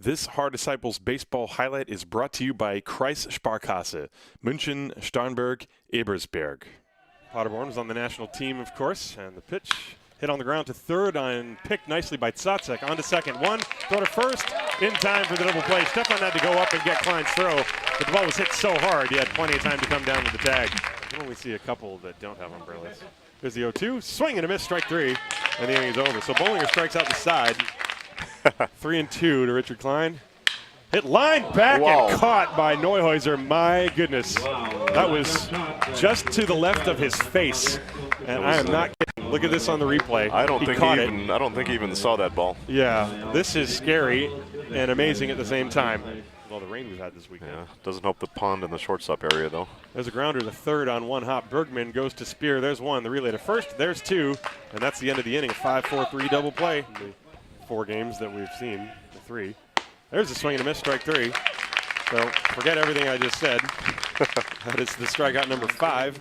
This Haar Disciples baseball highlight is brought to you by Kreis Sparkasse, München, Starnberg, Ebersberg. Paderborn was on the national team, of course, and the pitch hit on the ground to third and picked nicely by Tsatsek. On to second. One, throw to first, in time for the double play. Stefan had to go up and get Klein's throw, but the ball was hit so hard he had plenty of time to come down with the tag. You can only see a couple that don't have umbrellas. There's the 0-2, swing and a miss, strike three, and the inning is over. So Bollinger strikes out the side. 3-2 to Richard Klein. Hit line back and caught by Neuhäuser. My goodness. That was just to the left of his face. And I am not kidding. Look at this on the replay. I don't think he even saw that ball. Yeah, this is scary and amazing at the same time. All the rain we've had this weekend. Yeah, doesn't help the pond and the shortstop area, though. There's a grounder to third on one hop. Bergman goes to Spear. There's one. The relay to first. There's two. And that's the end of the inning. 5-4-3 double play. The 4 games that we've seen, the 3. There's a swing and a miss, strike 3. So forget everything I just said. That is the strikeout number 5.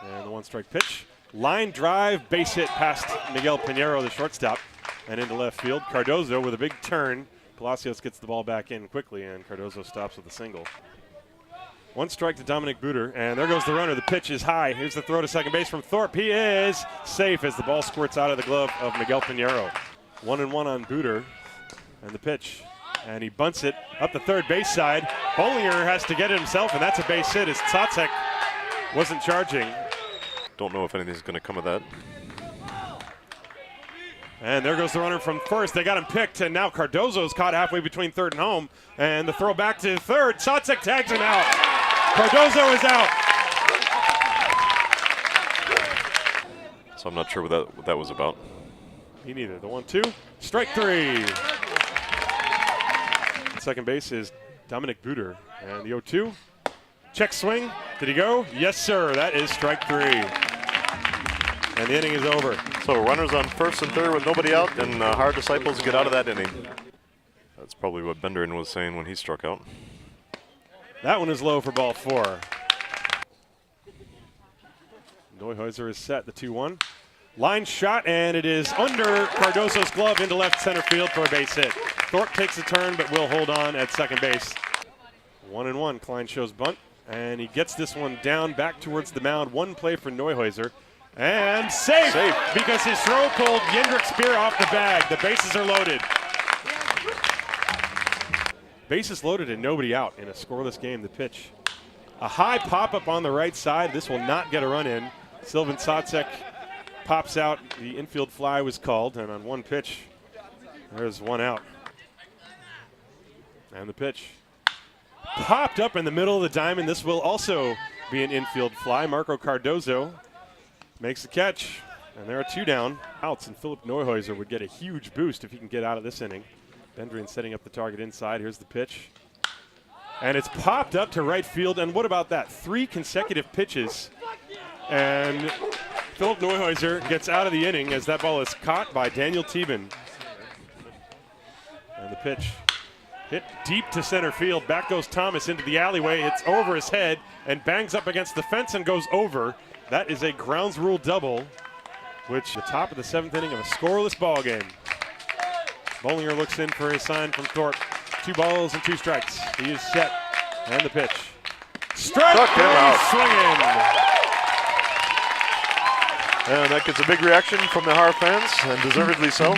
And the 1-strike pitch. Line drive, base hit past Miguel Pinheiro, the shortstop, and into left field. Cardozo with a big turn. Palacios gets the ball back in quickly, and Cardozo stops with a single. 1 strike to Dominic Buder, and there goes the runner. The pitch is high. Here's the throw to second base from Thorpe. He is safe as the ball squirts out of the glove of Miguel Pinheiro. 1-1 on Buder, and the pitch. And he bunts it up the third base side. Bollinger has to get it himself, and that's a base hit as Tsatsek wasn't charging. Don't know if anything's going to come of that. And there goes the runner from first. They got him picked, and now Cardozo's caught halfway between third and home. And the throw back to third. Tsatsek tags him out. Cardozo is out. So I'm not sure what that was about. Me neither. The 1-2. Strike 3. Second base is Dominic Buder. And the 0-2. Check swing. Did he go? Yes, sir. That is strike 3. And the inning is over. So runners on first and third with nobody out, and Haar Disciples get out of that inning. That's probably what Benderin was saying when he struck out. That one is low for ball 4. Neuhäuser is set, the 2-1. Line shot, and it is under Cardozo's glove into left center field for a base hit. Thorpe takes a turn, but will hold on at second base. 1-1, Klein shows bunt, and he gets this one down back towards the mound. 1 play for Neuhäuser. And safe, because his throw pulled Jendrik Spear off the bag. The bases are loaded. Bases loaded and nobody out in a scoreless game. The pitch. A high pop-up on the right side. This will not get a run in. Sylvan Tsatsek pops out. The infield fly was called, and on 1 pitch, there's 1 out. And the pitch. Popped up in the middle of the diamond. This will also be an infield fly. Marco Cardozo makes the catch, and there are 2 down. Outs, and Philip Neuhäuser would get a huge boost if he can get out of this inning. Benderin setting up the target inside. Here's the pitch. And it's popped up to right field, and what about that? 3 consecutive pitches, and Philip Neuhäuser gets out of the inning as that ball is caught by Daniel Thieben. And the pitch hit deep to center field. Back goes Thomas into the alleyway. It's over his head and bangs up against the fence and goes over. That is a grounds rule double, which the top of the 7th inning of a scoreless ball game. Bollinger looks in for his sign from Thorpe. 2 balls and 2 strikes. He is set, and the pitch. Strike 3, swinging. And that gets a big reaction from the Haar fans, and deservedly so.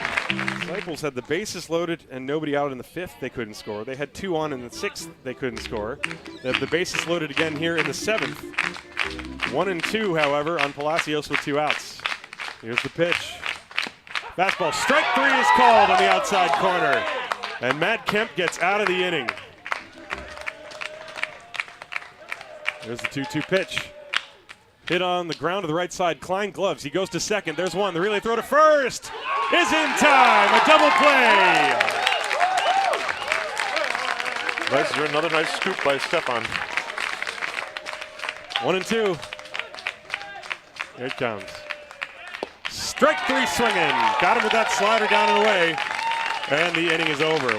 Disciples had the bases loaded and nobody out in the 5th. They couldn't score. They had 2 on in the 6th. They couldn't score. They have the bases loaded again here in the 7th. 1-2, however, on Palacios with 2 outs. Here's the pitch. Fastball. Strike 3 is called on the outside corner. And Matt Kemp gets out of the inning. There's the 2-2 pitch. Hit on the ground to the right side. Klein gloves. He goes to second. There's 1. The relay throw to first is in time. A double play. Another nice scoop by Stefan. 1-2. Here it comes. Strike 3 swinging. Got him with that slider down and away. And the inning is over.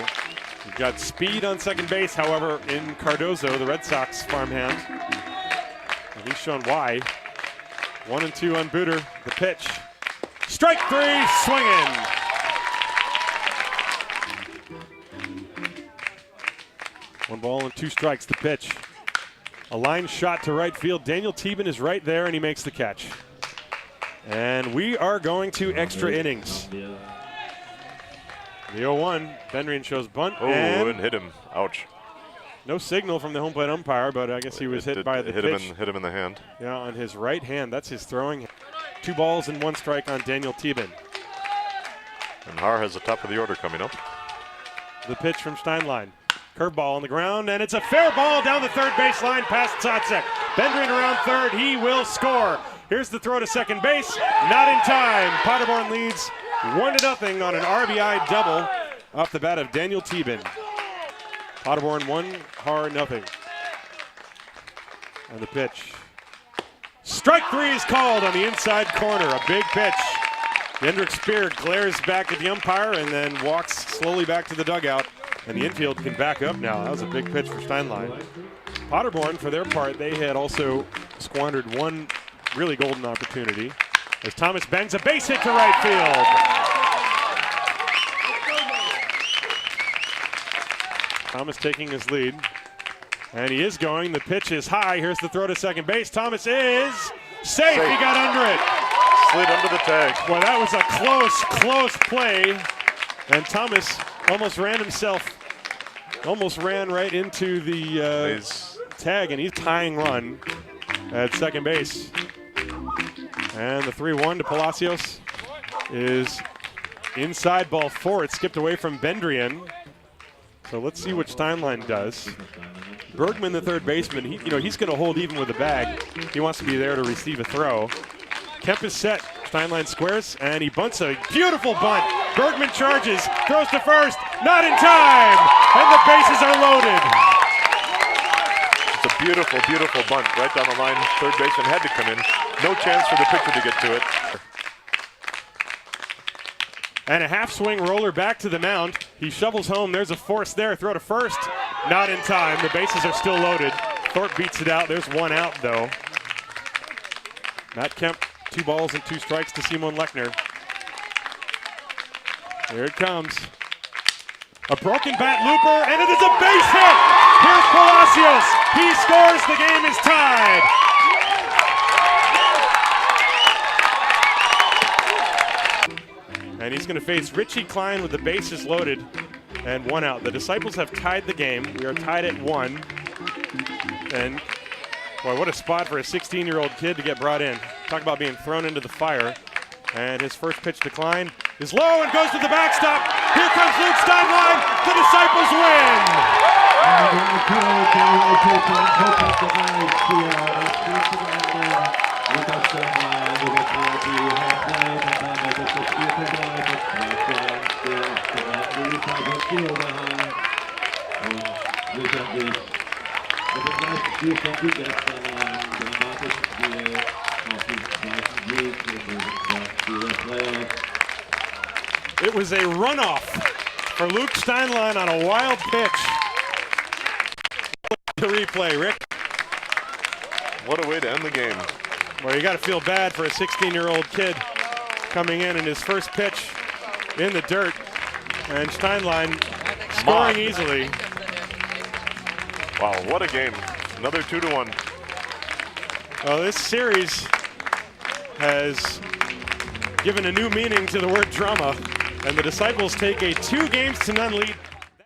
We've got speed on second base, however, in Cardozo, the Red Sox farmhand. And he's shown why. 1-2 on Buder. The pitch. Strike 3, swinging. 1 ball and 2 strikes. The pitch. A line shot to right field. Daniel Teben is right there, and he makes the catch. And we are going to extra innings. The 0-1. Bendrian shows bunt. Oh, and hit him. Ouch. No signal from the home plate umpire, but I guess he was hit by the pitch. Hit him in the hand. Yeah, on his right hand. That's his throwing. 2 balls and 1 strike on Daniel Teben. And Haar has the top of the order coming up. The pitch from Steinlein. Curveball on the ground, and it's a fair ball down the third baseline past Zatzek. Bendrian around third. He will score. Here's the throw to second base. Not in time. Paderborn leads 1-0 on an RBI double off the bat of Daniel Teben. Paderborn 1, Haar 0. And the pitch. Strike 3 is called on the inside corner. A big pitch. Hendrik Speer glares back at the umpire and then walks slowly back to the dugout. And the infield can back up now. That was a big pitch for Steinlein. Paderborn, for their part, they had also squandered 1 really golden opportunity as Thomas bangs a base hit to right field. Thomas taking his lead. And he is going. The pitch is high. Here's the throw to second base. Thomas is safe. He got under it. Slid under the tag. Well, that was a close play. And Thomas almost ran right into the tag, and he's tying run at second base. And the 3-1 to Palacios is inside ball 4. It skipped away from Bendrian. So let's see what Steinlein does. Bergman, the third baseman, he's going to hold even with the bag. He wants to be there to receive a throw. Kemp is set. Steinlein squares, and he bunts a beautiful bunt. Bergman charges, throws to first, not in time, and the bases are loaded. It's a beautiful, beautiful bunt right down the line. Third baseman had to come in. No chance for the pitcher to get to it. And a half swing roller back to the mound. He shovels home. There's a force there. Throw to first. Not in time. The bases are still loaded. Thorpe beats it out. There's 1 out, though. Matt Kemp, 2 balls and 2 strikes to Simon Lechner. Here it comes. A broken bat looper, and it is a base hit. Here's Palacios. He scores. The game is tied. And he's going to face Richie Klein with the bases loaded and 1 out. The Disciples have tied the game. We are tied at 1. And boy, what a spot for a 16-year-old kid to get brought in. Talk about being thrown into the fire. And his first pitch to Klein is low and goes to the backstop. Here comes Luke Steinlein. The Disciples win. It was a runoff for Luke Steinlein on a wild pitch. The replay, Rick. What a way to end the game. Well, you got to feel bad for a 16-year-old kid coming in and his first pitch in the dirt, and Steinlein scoring easily. Wow, what a game. Another 2-1. Well, this series has given a new meaning to the word drama, and the Disciples take a 2-0 lead.